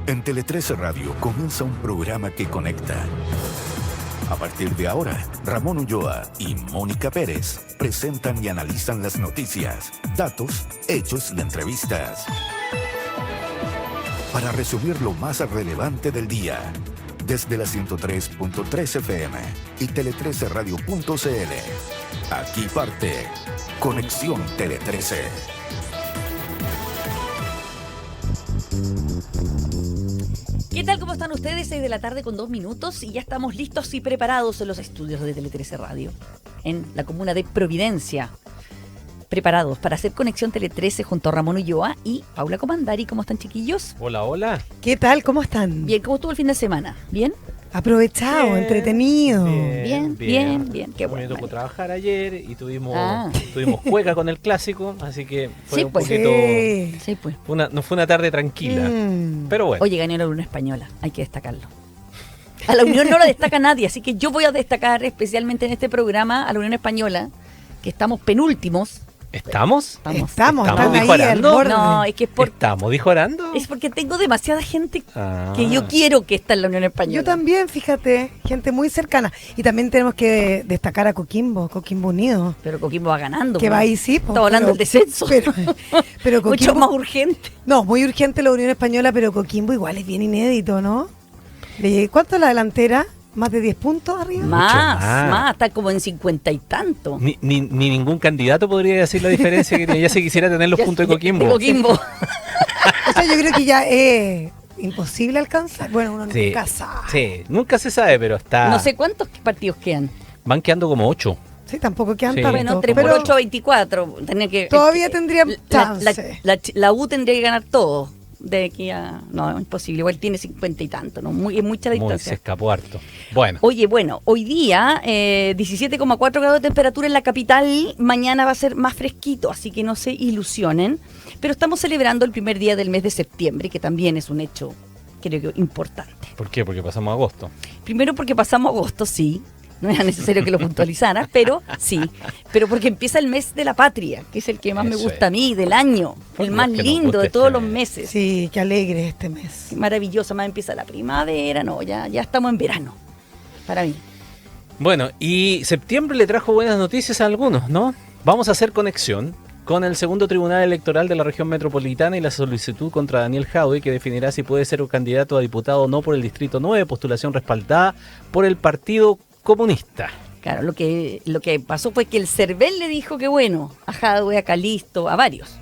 En Tele 13 Radio comienza un programa que conecta. A partir de ahora, Ramón Ulloa y Mónica Pérez presentan y analizan las noticias, datos, hechos y entrevistas. Para resumir lo más relevante del día, desde la 103.3 FM y tele13radio.cl. Aquí parte Conexión Tele 13. ¿Qué tal? ¿Cómo están ustedes? 6 de la tarde con 2 minutos y ya estamos listos y preparados en los estudios de Tele 13 Radio, en la comuna de Providencia. Preparados para hacer Conexión Tele 13 junto a Ramón Ulloa y Paula Comandari. ¿Cómo están, chiquillos? Hola, hola. ¿Qué tal? ¿Cómo están? Bien, ¿cómo estuvo el fin de semana? ¿Bien? Aprovechado, Bien, entretenido. Bien. Qué Me bueno. tocó trabajar ayer y tuvimos juega con el clásico, así que fue Sí, un pues. poquito... Sí, pues. No fue una tarde tranquila, pero bueno. Oye, ganó la Unión Española, hay que destacarlo. A la Unión no la destaca nadie, así que yo voy a destacar especialmente en este programa a la Unión Española, que estamos penúltimos. ¿Estamos? Están ahí dijo al Arando. borde. No, es que ¿Estamos, dijo Arando? es porque tengo demasiada gente Ah. que yo quiero que está en la Unión Española. Yo también, fíjate, gente muy cercana. Y también tenemos que destacar a Coquimbo Unido. Pero Coquimbo va ganando. Que pues. va ahí, sí. Estamos hablando del descenso. Pero Mucho Coquimbo, más urgente. no, muy urgente la Unión Española, pero Coquimbo igual es bien inédito, ¿no? ¿Cuánto es la delantera? ¿Más de 10 puntos arriba? Más, está como en 50 y tanto. Ni ningún candidato podría decir la diferencia que ella se quisiera tener los puntos de Coquimbo. De Coquimbo. O sea, yo creo que ya es imposible alcanzar. Bueno, uno nunca sabe. Sí, nunca se sabe, pero está... No sé cuántos partidos quedan. Van quedando como 8. Sí, tampoco quedan Sí. tanto. Bueno, 3 pero por 8, 24. todavía tendría chance. La U tendría que ganar todo. De aquí a... No, es imposible. Igual tiene 50 y tanto, ¿no? Es mucha Se distancia. escapó harto. Bueno. Oye, bueno, hoy día 17,4 grados de temperatura en la capital. Mañana va a ser más fresquito, así que no se ilusionen. Pero estamos celebrando el primer día del mes de septiembre, que también es un hecho, creo que importante. ¿Por qué? Porque pasamos a agosto. Primero porque pasamos agosto, sí. No era necesario que lo puntualizara, pero sí. Pero porque empieza el mes de la patria, que es el que más me Eso gusta a mí, del año. El más que nos lindo guste de todos este los mes. meses. Sí, qué alegre este mes. Maravilloso, más empieza la primavera, no, ya estamos en verano. Para mí. Bueno, y septiembre le trajo buenas noticias a algunos, ¿no? Vamos a hacer conexión con el segundo tribunal electoral de la región metropolitana y la solicitud contra Daniel Jadwe, que definirá si puede ser un candidato a diputado o no por el Distrito 9, postulación respaldada por el Partido Comunista. Claro, lo que pasó fue que el CERVEL le dijo que bueno, a Jadwe, a Calisto, a varios.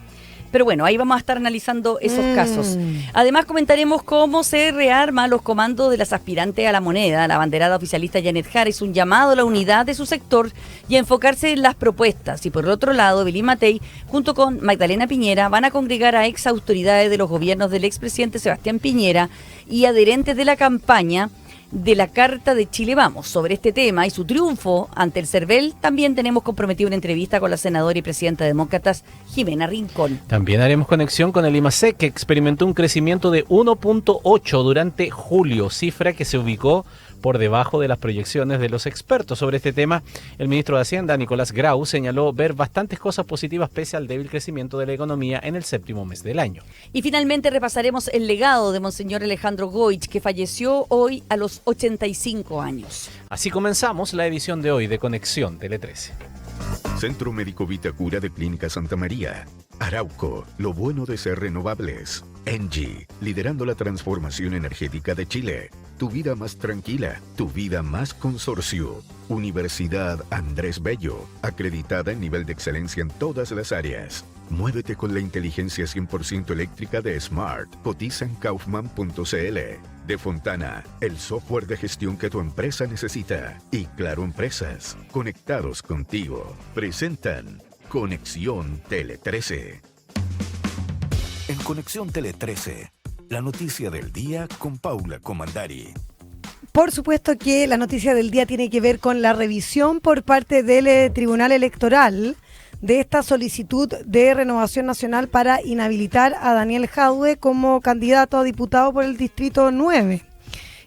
Pero bueno, ahí vamos a estar analizando esos casos. Además comentaremos cómo se rearma los comandos de las aspirantes a la moneda. La banderada oficialista Janet Jara hizo un llamado a la unidad de su sector y a enfocarse en las propuestas. Y por el otro lado, Belín Matei, junto con Magdalena Piñera, van a congregar a ex autoridades de los gobiernos del expresidente Sebastián Piñera y adherentes de la campaña de la Carta de Chile Vamos. Sobre este tema y su triunfo ante el CERVEL, también tenemos comprometida una entrevista con la senadora y presidenta de Demócratas, Jimena Rincón. También haremos conexión con el IMASEC, que experimentó un crecimiento de 1.8 durante julio, cifra que se ubicó por debajo de las proyecciones de los expertos. Sobre este tema, el ministro de Hacienda, Nicolás Grau, señaló ver bastantes cosas positivas pese al débil crecimiento de la economía en el séptimo mes del año. Y finalmente repasaremos el legado de Monseñor Alejandro Goich, que falleció hoy a los 85 años. Así comenzamos la edición de hoy de Conexión Tele 13. Centro Médico Vitacura de Clínica Santa María. Arauco, lo bueno de ser renovables. ENGIE, liderando la transformación energética de Chile. Tu vida más tranquila, tu vida más consorcio. Universidad Andrés Bello, acreditada en nivel de excelencia en todas las áreas. Muévete con la inteligencia 100% eléctrica de Smart. Cotiza en Kaufman.cl. De Fontana, el software de gestión que tu empresa necesita. Y Claro Empresas, conectados contigo. Presentan Conexión Tele 13. En Conexión Tele 13, la noticia del día con Paula Comandari. Por supuesto que la noticia del día tiene que ver con la revisión por parte del Tribunal Electoral de esta solicitud de renovación nacional para inhabilitar a Daniel Jadwe como candidato a diputado por el Distrito 9.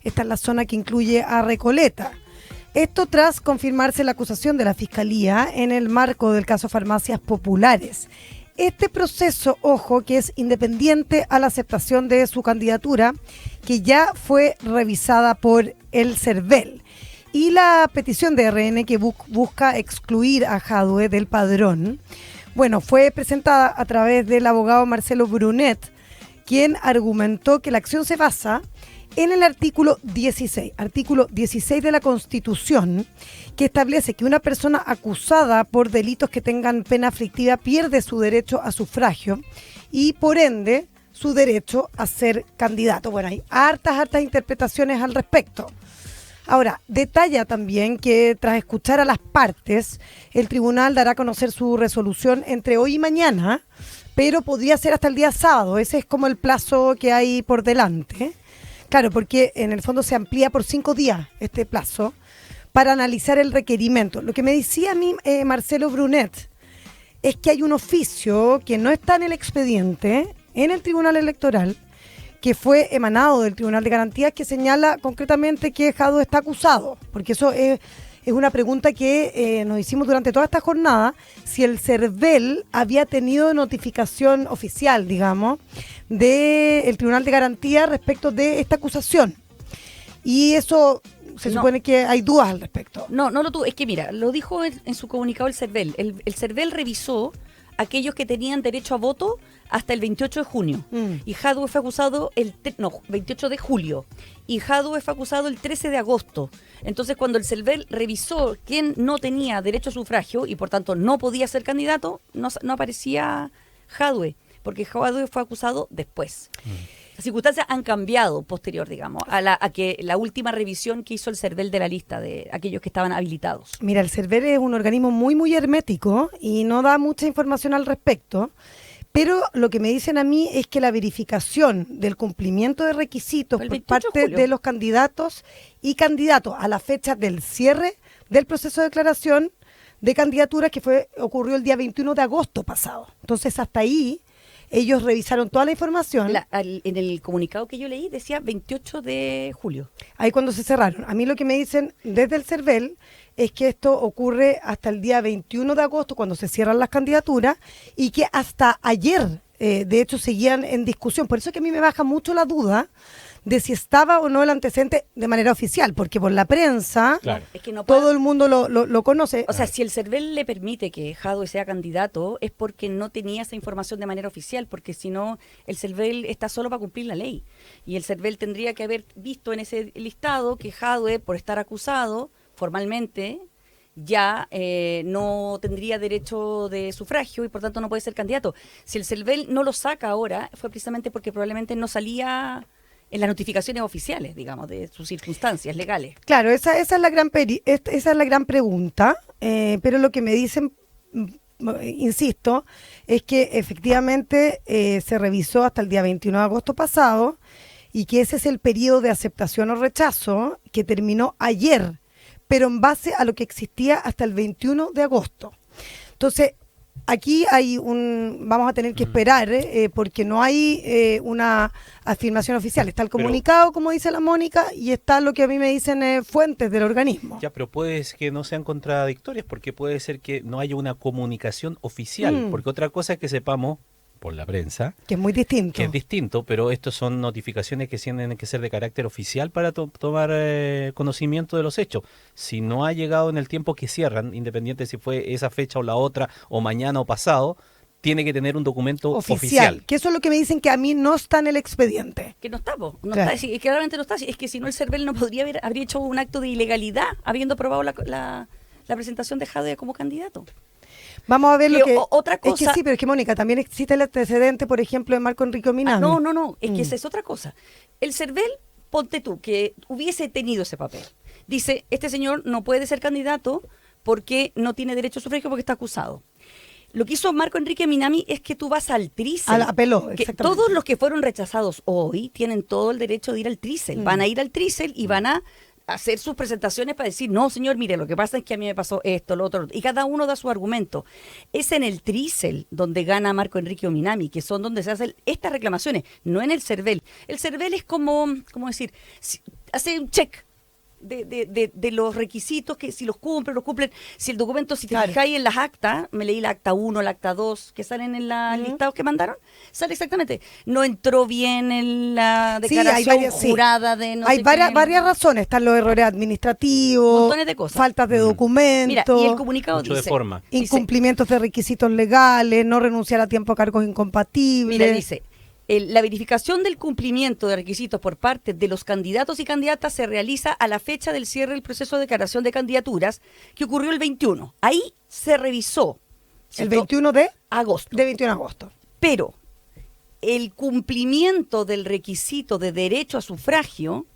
Esta es la zona que incluye a Recoleta. Esto tras confirmarse la acusación de la Fiscalía en el marco del caso Farmacias Populares. este proceso, ojo, que es independiente a la aceptación de su candidatura, que ya fue revisada por el CERVEL. Y la petición de RN que busca excluir a Jadwe del padrón, bueno, fue presentada a través del abogado Marcelo Brunet, quien argumentó que la acción se basa en el artículo 16 de la Constitución, que establece que una persona acusada por delitos que tengan pena aflictiva pierde su derecho a sufragio y, por ende, su derecho a ser candidato. Bueno, hay hartas interpretaciones al respecto. Ahora, detalla también que tras escuchar a las partes, el tribunal dará a conocer su resolución entre hoy y mañana, pero podría ser hasta el día sábado. Ese es como el plazo que hay por delante. Claro, porque en el fondo se amplía por 5 días este plazo para analizar el requerimiento. Lo que me decía a mí Marcelo Brunet es que hay un oficio que no está en el expediente, en el Tribunal Electoral, que fue emanado del Tribunal de Garantías, que señala concretamente que Jadwe está acusado, porque eso es una pregunta que nos hicimos durante toda esta jornada, si el CERVEL había tenido notificación oficial, digamos, del Tribunal de Garantías respecto de esta acusación. Y eso se supone que hay dudas al respecto. No lo tuvo. Es que mira, lo dijo en su comunicado el CERVEL. El CERVEL revisó aquellos que tenían derecho a voto hasta el 28 de junio. Y Jadwe fue acusado 28 de julio. Y Jadwe fue acusado el 13 de agosto. Entonces, cuando el CERVEL revisó quién no tenía derecho a sufragio y por tanto no podía ser candidato, no aparecía Jadwe, porque Jadwe fue acusado después. Las circunstancias han cambiado posterior, digamos, a que la última revisión que hizo el CERVEL de la lista de aquellos que estaban habilitados. Mira, el CERVEL es un organismo muy hermético y no da mucha información al respecto, pero lo que me dicen a mí es que la verificación del cumplimiento de requisitos por parte de los candidatos y candidatos a la fecha del cierre del proceso de declaración de candidaturas que ocurrió el día 21 de agosto pasado. Entonces, hasta ahí ellos revisaron toda la información. En el comunicado que yo leí decía 28 de julio. Ahí cuando se cerraron. A mí lo que me dicen desde el CERVEL es que esto ocurre hasta el día 21 de agosto, cuando se cierran las candidaturas, y que hasta ayer, de hecho, seguían en discusión. Por eso es que a mí me baja mucho la duda de si estaba o no el antecedente de manera oficial, porque por la prensa es que todo el mundo lo conoce. O sea, si el CERVEL le permite que Jadwe sea candidato, es porque no tenía esa información de manera oficial, porque si no, el CERVEL está solo para cumplir la ley. Y el CERVEL tendría que haber visto en ese listado que Jadwe, por estar acusado formalmente, ya no tendría derecho de sufragio y por tanto no puede ser candidato. Si el CERVEL no lo saca ahora, fue precisamente porque probablemente no salía en las notificaciones oficiales, digamos, de sus circunstancias legales. Claro, esa es la gran pregunta, pero lo que me dicen, insisto, es que efectivamente se revisó hasta el día 21 de agosto pasado y que ese es el periodo de aceptación o rechazo que terminó ayer, pero en base a lo que existía hasta el 21 de agosto. Entonces, aquí vamos a tener que esperar, porque no hay una afirmación oficial. Está el comunicado, como dice la Mónica, y está lo que a mí me dicen fuentes del organismo. Ya, pero puede ser que no sean contradictorias, porque puede ser que no haya una comunicación oficial, porque otra cosa es que sepamos por la prensa, que es muy distinto. Que es distinto, pero estos son notificaciones que tienen que ser de carácter oficial para tomar conocimiento de los hechos. Si no ha llegado en el tiempo que cierran, independiente si fue esa fecha o la otra, o mañana o pasado, tiene que tener un documento oficial. Que eso es lo que me dicen que a mí no está en el expediente. Que no está, claro. Está, claramente no está. Es que si no, el CERVEL no podría haber hecho un acto de ilegalidad habiendo aprobado la presentación de Jadwe como candidato. Vamos a ver lo que... Otra cosa... Es que sí, pero es que, Mónica, también existe el antecedente, por ejemplo, de Marco Enrique Minami. No, es que esa es otra cosa. El CERVEL, ponte tú, que hubiese tenido ese papel. Dice, este señor no puede ser candidato porque no tiene derecho a sufragio porque está acusado. Lo que hizo Marco Enrique Minami es que tú vas al trícel. Apeló, que todos los que fueron rechazados hoy tienen todo el derecho de ir al trícel. Van a ir al trícel y van a hacer sus presentaciones para decir, no, señor, mire, lo que pasa es que a mí me pasó esto, lo otro, y cada uno da su argumento. Es en el trícel donde gana Marco Enrique Minami, que son donde se hacen estas reclamaciones, no en el CERVEL. El CERVEL es como, ¿cómo decir? Hace un check de los requisitos, que si los cumplen, los cumplen. Si el documento, si te Claro. fijáis en las actas, me leí la acta 1, la acta 2, que salen en los listados que mandaron, sale exactamente. No entró bien en la Sí, declaración varias- sí. jurada de no Hay sé varias, qué. varias razones. Están los errores administrativos, Montones de cosas. faltas de Mira, documentos, y el comunicado Mucho de dice... forma. dice- incumplimientos de requisitos legales, no renunciar a tiempo a cargos incompatibles. Mira, dice, la verificación del cumplimiento de requisitos por parte de los candidatos y candidatas se realiza a la fecha del cierre del proceso de declaración de candidaturas, que ocurrió el 21. Ahí se revisó. el ¿cierto? 21 de Agosto. 21 de agosto. Pero el cumplimiento del requisito de derecho a sufragio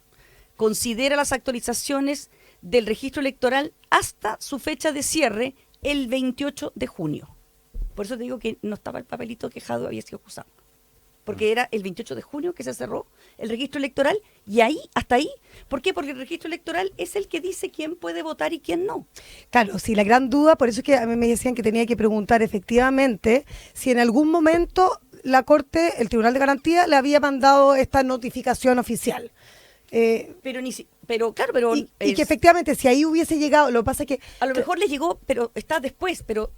considera las actualizaciones del registro electoral hasta su fecha de cierre, el 28 de junio. Por eso te digo que no estaba el papelito que Jadwe había sido acusado. Porque era el 28 de junio que se cerró el registro electoral y ahí, hasta ahí. ¿Por qué? Porque el registro electoral es el que dice quién puede votar y quién no. Claro, sí, la gran duda, por eso es que a mí me decían que tenía que preguntar efectivamente si en algún momento la Corte, el Tribunal de Garantía, le había mandado esta notificación oficial. Pero claro, pero Y es- que efectivamente, si ahí hubiese llegado, lo que pasa es que... a lo mejor les llegó, pero está después, pero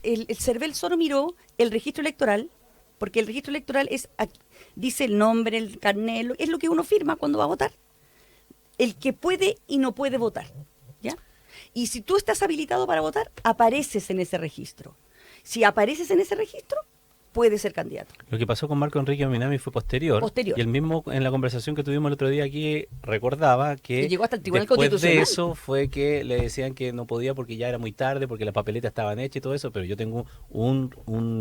el CERVEL solo miró el registro electoral, porque el registro electoral dice el nombre, el carnet, es lo que uno firma cuando va a votar. El que puede y no puede votar, ¿ya? Y si tú estás habilitado para votar, apareces en ese registro. Si apareces en ese registro, puedes ser candidato. Lo que pasó con Marco Enrique Minami fue posterior. Posterior. Y el mismo, en la conversación que tuvimos el otro día aquí, recordaba que Y llegó hasta el Tribunal después de Constitucional. eso fue que le decían que no podía porque ya era muy tarde, porque las papeletas estaban hechas y todo eso, pero yo tengo un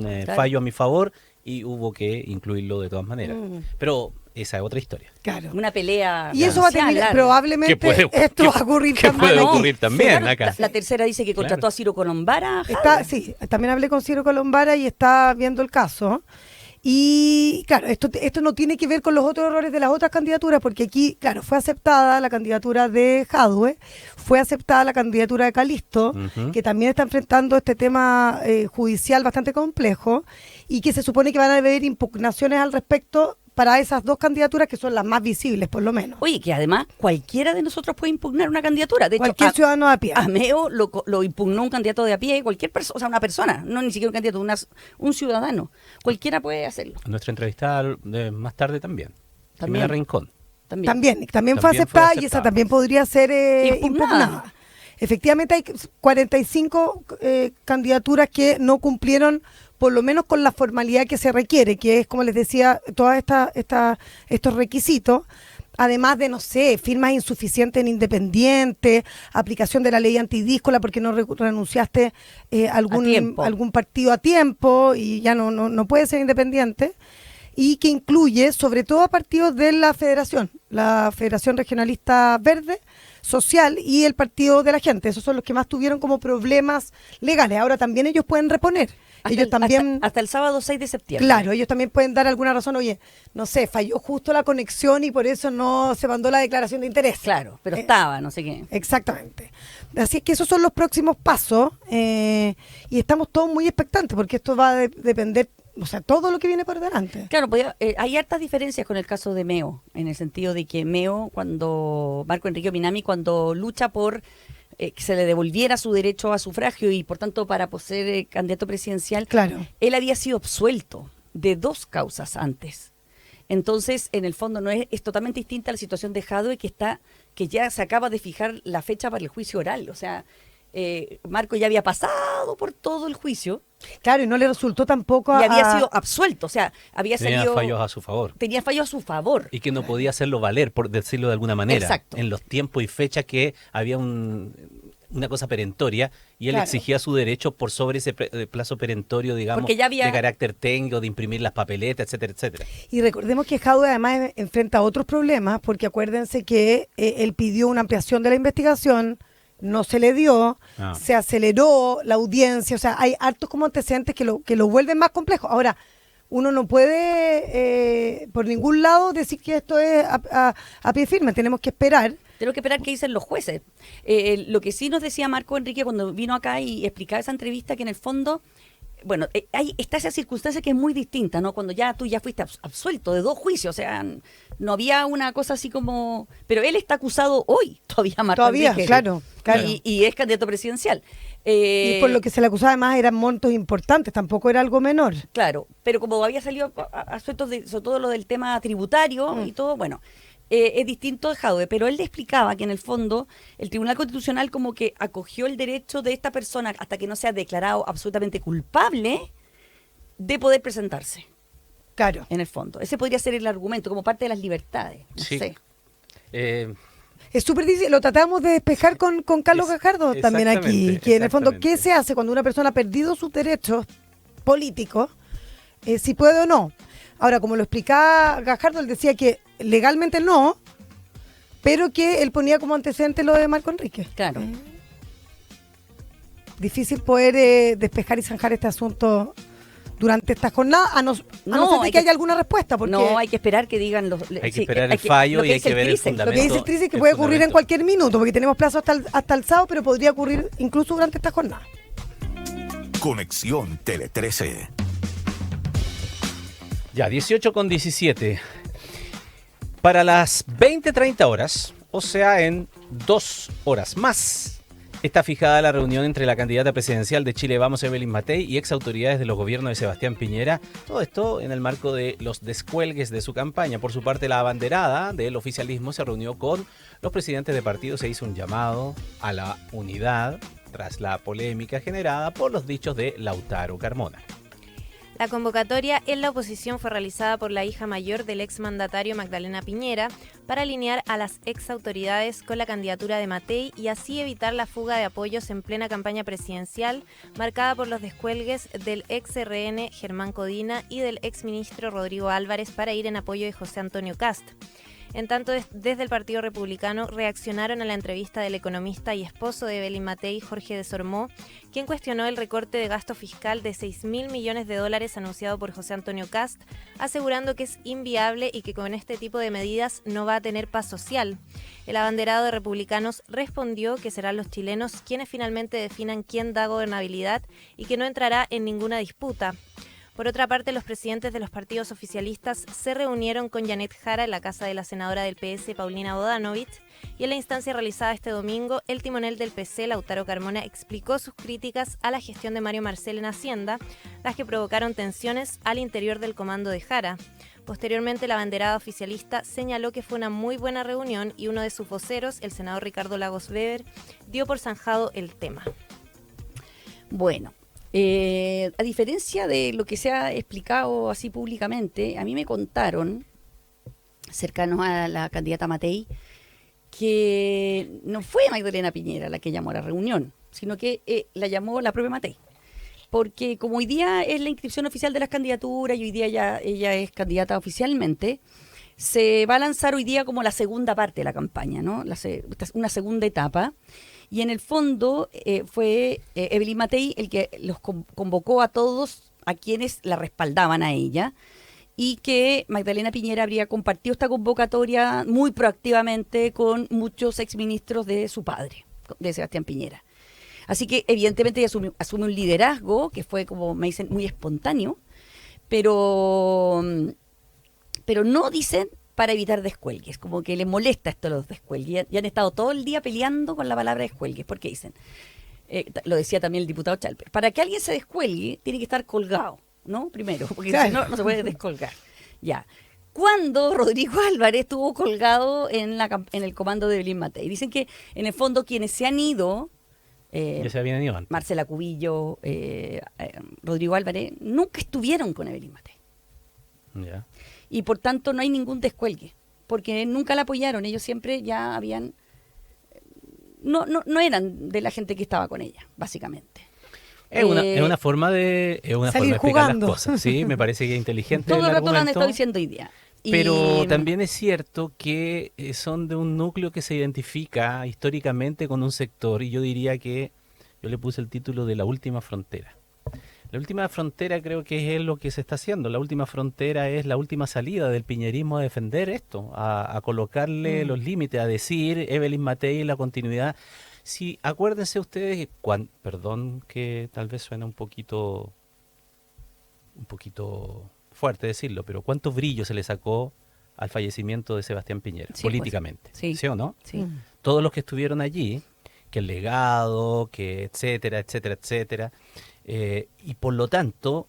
Claro. fallo a mi favor y hubo que incluirlo de todas maneras. Pero esa es otra historia. Claro. Una pelea. Y eso va a judicial terminar, larga. probablemente esto va a ocurrir que también. puede no, ocurrir también claro, acá. La tercera dice que contrató Claro. a Ciro Colombara. Sí, también hablé con Ciro Colombara y está viendo el caso. Y claro, esto no tiene que ver con los otros errores de las otras candidaturas, porque aquí, claro, fue aceptada la candidatura de Jadwe, fue aceptada la candidatura de Calisto, Ujú. que también está enfrentando este tema judicial bastante complejo, y que se supone que van a haber impugnaciones al respecto para esas dos candidaturas que son las más visibles, por lo menos. Oye, que además cualquiera de nosotros puede impugnar una candidatura. De Cualquier hecho, ciudadano a pie. a Meo lo impugnó un candidato de a pie, cualquier persona, o sea, una persona, no ni siquiera un candidato, un ciudadano. Cualquiera puede hacerlo. Nuestra entrevistada más tarde también. También. Jimena Rincón. También fue También fue aceptada y esa aceptada. también podría ser Impugnada. impugnada. Efectivamente hay 45 candidaturas que no cumplieron por lo menos con la formalidad que se requiere, que es, como les decía, todos estos requisitos, además de, no sé, firmas insuficientes en Independiente, aplicación de la ley antidíscola porque no renunciaste tiempo. algún partido a tiempo y ya no puede ser independiente, y que incluye sobre todo a partidos de la Federación Regionalista Verde, Social y el Partido de la Gente. Esos son los que más tuvieron como problemas legales. Ahora también ellos pueden reponer. Ellos también... hasta el sábado 6 de septiembre. Claro, ellos también pueden dar alguna razón. Oye, no sé, falló justo la conexión y por eso no se mandó la declaración de interés. Claro, pero Eh, estaba, no sé qué. Exactamente. Así es que esos son los próximos pasos y estamos todos muy expectantes porque esto va a depender, o sea, todo lo que viene por delante. Claro, hay hartas diferencias con el caso de Meo, en el sentido de que Meo, Marco Enrique Minami, cuando lucha por que se le devolviera su derecho a sufragio y por tanto para ser candidato presidencial, Claro. él había sido absuelto de 2 causas antes. Entonces, en el fondo es totalmente distinta a la situación de Jadwe, que ya se acaba de fijar la fecha para el juicio oral. O sea, Marco ya había pasado por todo el juicio Claro, y no le resultó tampoco y había sido absuelto. O sea, había Tenía salido... fallos a su favor. Tenía fallos a su favor. Y que no podía hacerlo valer, por decirlo de alguna manera. Exacto. En los tiempos y fechas que había una cosa perentoria y él Claro. exigía su derecho por sobre ese plazo perentorio, digamos, Porque ya había- de carácter técnico, de imprimir las papeletas, etcétera, etcétera. Y recordemos que Jadwe además enfrenta otros problemas, porque acuérdense que él pidió una ampliación de la investigación, no se le dio, Ah. se aceleró la audiencia, o sea, hay hartos como antecedentes que lo vuelven más complejo. Ahora, uno no puede por ningún lado decir que esto es a pie firme, tenemos que esperar. Tenemos que esperar qué dicen los jueces. Lo que sí nos decía Marco Enrique cuando vino acá y explicaba esa entrevista, que en el fondo bueno, está esa circunstancia que es muy distinta, ¿no? Cuando tú ya fuiste absuelto de 2 juicios, o sea, no había una cosa así como... Pero él está acusado hoy, todavía Marco Todavía, Enrique, claro. Y es candidato presidencial. Y por lo que se le acusaba además eran montos importantes, tampoco era algo menor. Claro, pero como había salido absuelto sobre todo lo del tema tributario y todo, bueno... es distinto de Jadwe, pero él le explicaba que en el fondo el Tribunal Constitucional como que acogió el derecho de esta persona hasta que no sea declarado absolutamente culpable de poder presentarse. Claro. En el fondo. Ese podría ser el argumento como parte de las libertades. No Sí. sé. Es súper difícil, lo tratamos de despejar con Carlos Gajardo también aquí, que en el fondo, ¿qué se hace cuando una persona ha perdido sus derechos políticos? Si puede o no. Ahora, como lo explicaba Gajardo, él decía que legalmente no, pero que él ponía como antecedente lo de Marco Enrique. Claro. Difícil poder despejar y zanjar este asunto durante esta jornada, a no ser de que haya alguna respuesta. Porque no, hay que esperar que digan los... Hay que esperar el fallo y hay que ver el fundamento. Lo que dice el TRICE es que puede ocurrir en cualquier minuto, porque tenemos plazo hasta el sábado, pero podría ocurrir incluso durante esta jornada. Conexión Tele 13. Ya, 18:17. Para las 20:30 horas, o sea, en 2 horas más, está fijada la reunión entre la candidata presidencial de Chile Vamos, Evelyn Matei, y ex autoridades de los gobiernos de Sebastián Piñera. Todo esto en el marco de los descuelgues de su campaña. Por su parte, la abanderada del oficialismo se reunió con los presidentes de partidos e hizo un llamado a la unidad tras la polémica generada por los dichos de Lautaro Carmona. La convocatoria en la oposición fue realizada por la hija mayor del exmandatario Magdalena Piñera para alinear a las exautoridades con la candidatura de Matei y así evitar la fuga de apoyos en plena campaña presidencial marcada por los descuelgues del ex RN Germán Codina y del exministro Rodrigo Álvarez para ir en apoyo de José Antonio Kast. En tanto, desde el Partido Republicano reaccionaron a la entrevista del economista y esposo de Evelyn Matei, Jorge Desormeaux, quien cuestionó el recorte de gasto fiscal de $6.000 millones anunciado por José Antonio Kast, asegurando que es inviable y que con este tipo de medidas no va a tener paz social. El abanderado de republicanos respondió que serán los chilenos quienes finalmente definan quién da gobernabilidad y que no entrará en ninguna disputa. Por otra parte, los presidentes de los partidos oficialistas se reunieron con Janet Jara en la casa de la senadora del PS, Paulina Bodanovich, y en la instancia realizada este domingo, el timonel del PC, Lautaro Carmona, explicó sus críticas a la gestión de Mario Marcel en Hacienda, las que provocaron tensiones al interior del comando de Jara. Posteriormente, la banderada oficialista señaló que fue una muy buena reunión y uno de sus voceros, el senador Ricardo Lagos Weber, dio por zanjado el tema. Bueno. A diferencia de lo que se ha explicado así públicamente, a mí me contaron, cercanos a la candidata Matei, que no fue Magdalena Piñera la que llamó a la reunión, sino que la llamó la propia Matei. Porque como hoy día es la inscripción oficial de las candidaturas y hoy día ella es candidata oficialmente, se va a lanzar hoy día como la segunda parte de la campaña, ¿no? Una segunda etapa. Y en el fondo fue Evelyn Matei el que los convocó a todos a quienes la respaldaban a ella y que Magdalena Piñera habría compartido esta convocatoria muy proactivamente con muchos exministros de su padre, de Sebastián Piñera. Así que evidentemente ella asume un liderazgo que fue, como me dicen, muy espontáneo, pero no dicen para evitar descuelgues, como que les molesta esto los descuelgues. Y han estado todo el día peleando con la palabra descuelgues, porque dicen, lo decía también el diputado Chalper, para que alguien se descuelgue tiene que estar colgado, ¿no? Primero, porque claro, si no, no se puede descolgar. Ya. Cuando Rodrigo Álvarez estuvo colgado en el comando de Evelyn Matei. Dicen que en el fondo quienes se han ido, ya se habían ido antes. Marcela Cubillo, Rodrigo Álvarez, nunca estuvieron con Evelyn Matei. Ya. Y por tanto no hay ningún descuelgue, porque nunca la apoyaron, ellos siempre ya habían, no eran de la gente que estaba con ella, básicamente. Es una forma de explicar jugando las cosas, sí, me parece que es inteligente todo el rato argumento, lo han estado diciendo hoy día. Pero también es cierto que son de un núcleo que se identifica históricamente con un sector, y yo diría que yo le puse el título de La Última Frontera. La última frontera creo que es lo que se está haciendo. La última frontera es la última salida del piñerismo a defender esto, a colocarle los límites, a decir Evelyn Matei la continuidad. Si acuérdense ustedes, perdón que tal vez suena un poquito un poquito fuerte decirlo, pero ¿cuánto brillo se le sacó al fallecimiento de Sebastián Piñera, Sí, políticamente? pues, sí. ¿Sí o no? Sí. Todos los que estuvieron allí, que el legado, que etcétera, etcétera, etcétera, y por lo tanto,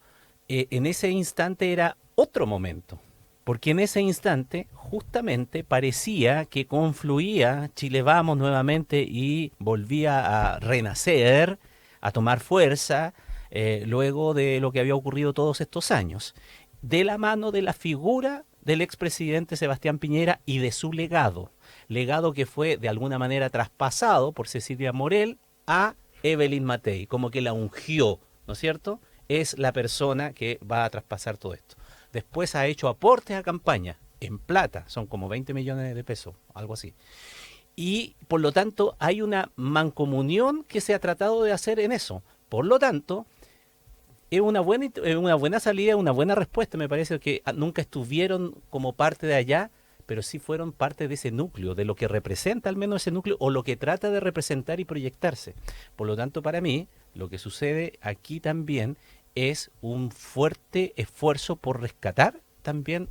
en ese instante era otro momento, porque en ese instante justamente parecía que confluía Chile Vamos nuevamente y volvía a renacer, a tomar fuerza, luego de lo que había ocurrido todos estos años, de la mano de la figura del expresidente Sebastián Piñera y de su legado que fue de alguna manera traspasado por Cecilia Morel a Evelyn Matei, como que la ungió, ¿no es cierto? Es la persona que va a traspasar todo esto. Después ha hecho aportes a campaña en plata, son como 20 millones de pesos, algo así. Y por lo tanto hay una mancomunión que se ha tratado de hacer en eso. Por lo tanto, es una buena salida, una buena respuesta. Me parece que nunca estuvieron como parte de allá, pero sí fueron parte de ese núcleo, de lo que representa al menos ese núcleo, o lo que trata de representar y proyectarse. Por lo tanto, para mí, lo que sucede aquí también es un fuerte esfuerzo por rescatar también,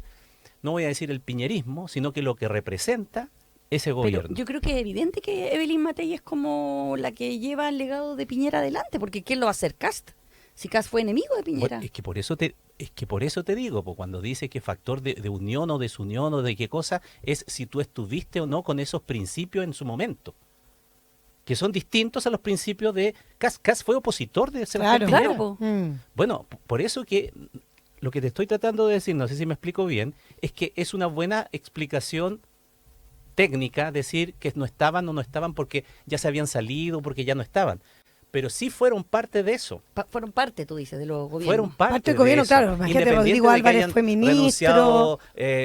no voy a decir el piñerismo, sino que lo que representa ese Pero gobierno. yo creo que es evidente que Evelyn Matei es como la que lleva el legado de Piñera adelante, porque ¿quién lo va a hacer? Cast. Si Cast fue enemigo de Piñera. Bueno, es que por eso te digo, pues, cuando dice que factor de unión o desunión o de qué cosa, es si tú estuviste o no con esos principios en su momento, que son distintos a los principios de Cast. Cast fue opositor de Sebastián Piñera. Claro, po. Bueno, por eso que lo que te estoy tratando de decir, no sé si me explico bien, es que es una buena explicación técnica decir que no estaban o no estaban porque ya se habían salido, porque ya no estaban. Pero sí fueron parte de eso. Fueron parte, tú dices, de los gobiernos. Fueron parte del gobierno, de eso. claro. Imagínate, Independiente Rodrigo de que Álvarez hayan fue ministro. renunciado,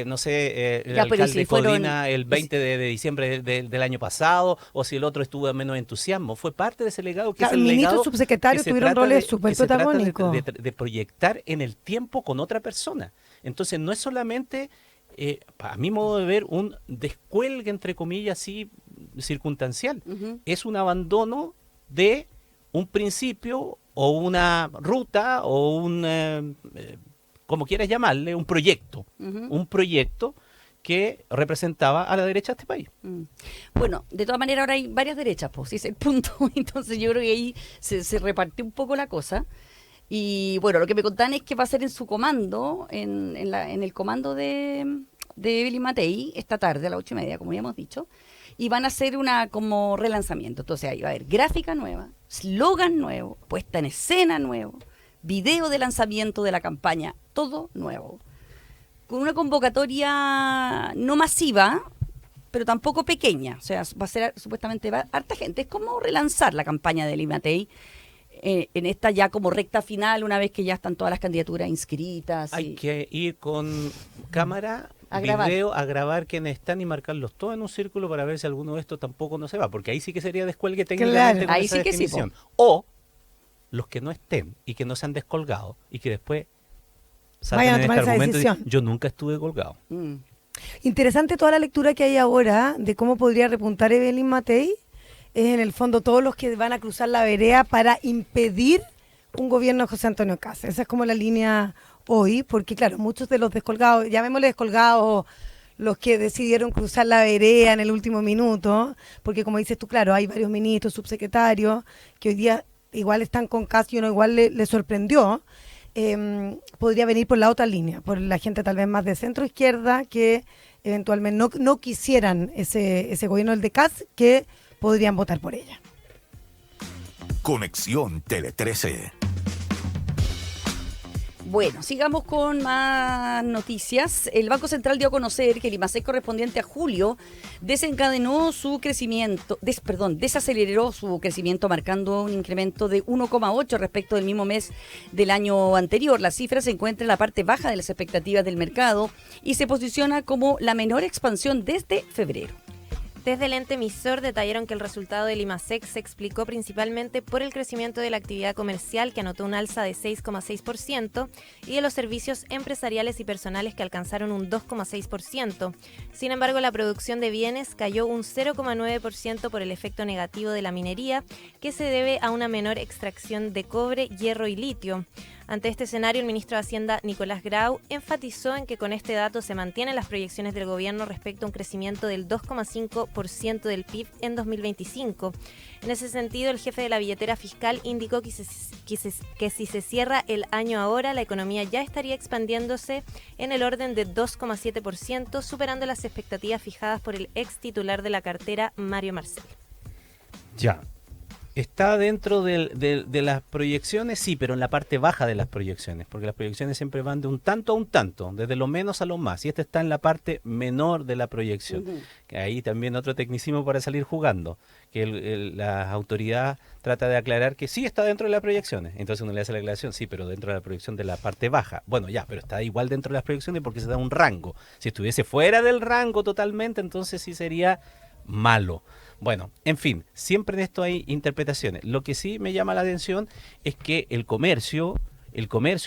no sé, el Ya, pero alcalde si fueron- Codina el 20 de diciembre del año pasado, o si el otro estuvo de menos entusiasmo. Fue parte de ese legado que Claro, es el ministros, legado subsecretarios que se tuvieron trata roles de- súper que se trata protagónicos. de proyectar en el tiempo con otra persona. Entonces no es solamente, a mi modo de ver, un descuelgue, entre comillas, así, circunstancial. Ujú. Es un abandono de un principio o una ruta o como quieras llamarle, un proyecto. Ujú. Un proyecto que representaba a la derecha de este país. Mm. Bueno, de todas maneras ahora hay varias derechas, pues, ese es el punto. Entonces yo creo que ahí se repartió un poco la cosa. Y bueno, lo que me contaban es que va a ser en su comando, en el comando de Evelyn Matei, esta tarde a las 8:30, como ya hemos dicho, y van a hacer una como relanzamiento. Entonces ahí va a haber gráfica nueva, slogan nuevo, puesta en escena nuevo, video de lanzamiento de la campaña, todo nuevo. Con una convocatoria no masiva, pero tampoco pequeña. O sea, va a ser supuestamente harta gente. Es como relanzar la campaña de Evelyn Matei en esta ya como recta final, una vez que ya están todas las candidaturas inscritas. Hay que ir con cámara, A grabar. video, a grabar quienes están y marcarlos todos en un círculo para ver si alguno de estos tampoco no se va, porque ahí sí que sería descuelgue técnicamente Claro. con Ahí esa sí que sí, definición. O los que no estén y que no se han descolgado y que después Vayan a salgan en tomar este esa argumento y decisión. dicen, yo nunca estuve colgado. Mm. Interesante toda la lectura que hay ahora de cómo podría repuntar Evelyn Matei. Es en el fondo todos los que van a cruzar la vereda para impedir un gobierno de José Antonio Kast. Esa es como la línea hoy, porque claro, muchos de los descolgados, llamémosle descolgados, los que decidieron cruzar la vereda en el último minuto, porque como dices tú, claro, hay varios ministros, subsecretarios, que hoy día igual están con Kast y uno igual le sorprendió. Podría venir por la otra línea, por la gente tal vez más de centro izquierda que eventualmente no quisieran ese gobierno, el de Kast, que podrían votar por ella. Conexión Tele 13. Bueno, sigamos con más noticias. El Banco Central dio a conocer que el IMASEC correspondiente a julio desencadenó su crecimiento, desaceleró su crecimiento marcando un incremento de 1,8 respecto del mismo mes del año anterior. La cifra se encuentra en la parte baja de las expectativas del mercado y se posiciona como la menor expansión desde febrero. Desde el ente emisor detallaron que el resultado del IMASEC se explicó principalmente por el crecimiento de la actividad comercial, que anotó un alza de 6,6%, y de los servicios empresariales y personales, que alcanzaron un 2,6%. Sin embargo, la producción de bienes cayó un 0,9% por el efecto negativo de la minería, que se debe a una menor extracción de cobre, hierro y litio. Ante este escenario, el ministro de Hacienda, Nicolás Grau, enfatizó en que con este dato se mantienen las proyecciones del gobierno respecto a un crecimiento del 2,5% del PIB en 2025. En ese sentido, el jefe de la billetera fiscal indicó que si se cierra el año ahora, la economía ya estaría expandiéndose en el orden de 2,7%, superando las expectativas fijadas por el ex titular de la cartera, Mario Marcel. Ya. ¿Está dentro de las proyecciones? Sí, pero en la parte baja de las proyecciones, porque las proyecciones siempre van de un tanto a un tanto, desde lo menos a lo más, y este está en la parte menor de la proyección. Que ahí también otro tecnicismo para salir jugando, que la autoridad trata de aclarar que sí está dentro de las proyecciones, entonces uno le hace la aclaración, sí, pero dentro de la proyección de la parte baja. Bueno, ya, pero está igual dentro de las proyecciones porque se da un rango. Si estuviese fuera del rango totalmente, entonces sí sería malo. Bueno, en fin, siempre en esto hay interpretaciones. Lo que sí me llama la atención es que el comercio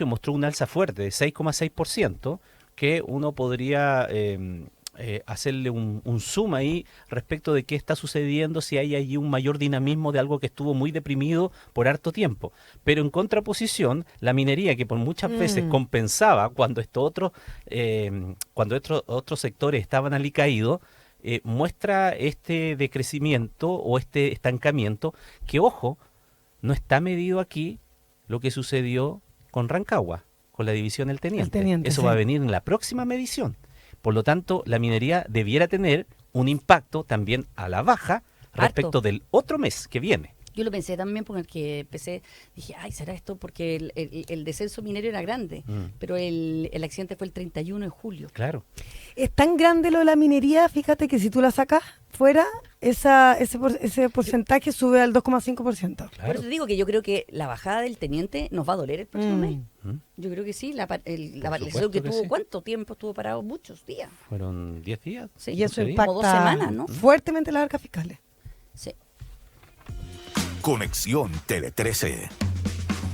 mostró un alza fuerte de 6,6%, que uno podría hacerle un zoom ahí respecto de qué está sucediendo, si hay allí un mayor dinamismo de algo que estuvo muy deprimido por harto tiempo. Pero en contraposición, la minería, que por muchas veces compensaba cuando otros sectores estaban alicaídos, muestra este decrecimiento o este estancamiento que, ojo, no está medido aquí lo que sucedió con Rancagua, con la división El Teniente. Eso sí va a venir en la próxima medición. Por lo tanto, la minería debiera tener un impacto también a la baja respecto del otro mes que viene. Yo lo pensé también, porque el que empecé, dije, ay, ¿será esto? Porque el descenso minero era grande, pero el accidente fue el 31 de julio. Claro. Es tan grande lo de la minería, fíjate que si tú la sacas fuera, ese porcentaje sube al 2,5%. Claro. Por eso te digo que yo creo que la bajada del teniente nos va a doler el próximo mes. Yo creo que sí, la paralización que tuvo, sí. ¿Cuánto tiempo estuvo parado? Muchos días. Fueron 10 días. Sí, y eso impacta como 2 semanas, ¿no? Fuertemente las arcas fiscales. Sí. Conexión Tele 13.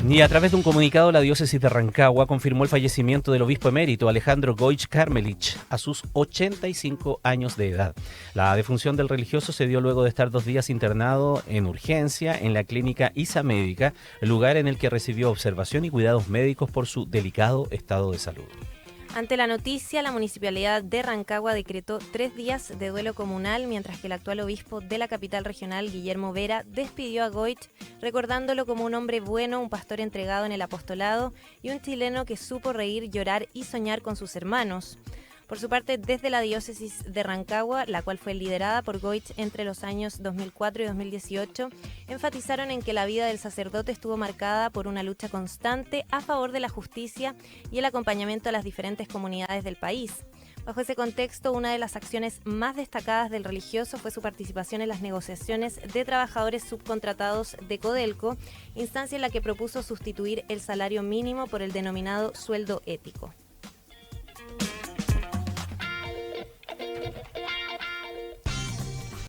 Y a través de un comunicado, la diócesis de Rancagua confirmó el fallecimiento del obispo emérito Alejandro Goich Karmelich a sus 85 años de edad. La defunción del religioso se dio luego de estar 2 días internado en urgencia en la clínica ISA Médica, el lugar en el que recibió observación y cuidados médicos por su delicado estado de salud. Ante la noticia, la municipalidad de Rancagua decretó 3 días de duelo comunal, mientras que el actual obispo de la capital regional, Guillermo Vera, despidió a Goich, recordándolo como un hombre bueno, un pastor entregado en el apostolado y un chileno que supo reír, llorar y soñar con sus hermanos. Por su parte, desde la diócesis de Rancagua, la cual fue liderada por Goich entre los años 2004 y 2018, enfatizaron en que la vida del sacerdote estuvo marcada por una lucha constante a favor de la justicia y el acompañamiento a las diferentes comunidades del país. Bajo ese contexto, una de las acciones más destacadas del religioso fue su participación en las negociaciones de trabajadores subcontratados de Codelco, instancia en la que propuso sustituir el salario mínimo por el denominado sueldo ético.